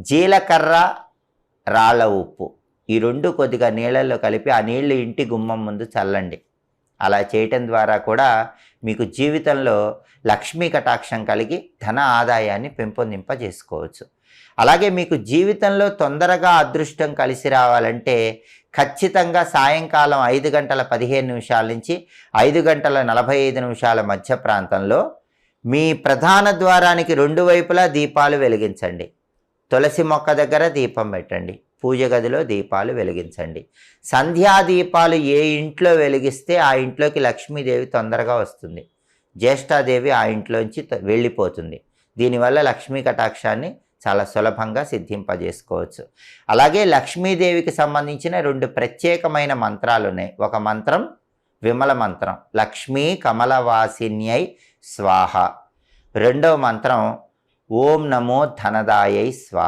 జీలకర్ర, రాళ్ళ ఉప్పు ఈ రెండు కొద్దిగా నీళ్ళల్లో కలిపి ఆ నీళ్లు ఇంటి గుమ్మం ముందు చల్లండి. అలా చేయటం ద్వారా కూడా మీకు జీవితంలో లక్ష్మీ కటాక్షం కలిగి ధన ఆదాయాన్ని పెంపొందింపజేసుకోవచ్చు. అలాగే మీకు జీవితంలో తొందరగా అదృష్టం కలిసి రావాలంటే ఖచ్చితంగా సాయంకాలం 5:15 నుంచి 5:45 మధ్య ప్రాంతంలో మీ ప్రధాన ద్వారానికి 2 వైపులా దీపాలు వెలిగించండి. తులసి మొక్క దగ్గర దీపం పెట్టండి. పూజ గదిలో దీపాలు వెలిగించండి. సంధ్యాదీపాలు ఏ ఇంట్లో వెలిగిస్తే ఆ ఇంట్లోకి లక్ష్మీదేవి తొందరగా వస్తుంది. జ్యేష్ఠాదేవి ఆ ఇంట్లోంచి వెళ్ళిపోతుంది. దీనివల్ల లక్ష్మీ కటాక్షాన్ని చాలా సులభంగా సిద్ధింపజేసుకోవచ్చు. అలాగే లక్ష్మీదేవికి సంబంధించిన 2 ప్రత్యేకమైన మంత్రాలు ఉన్నాయి. ఒక మంత్రం విమల మంత్రం, లక్ష్మీ కమలవాసిన్యై స్వాహ. రెండవ మంత్రం ఓం నమో ధనదాయై స్వాహ.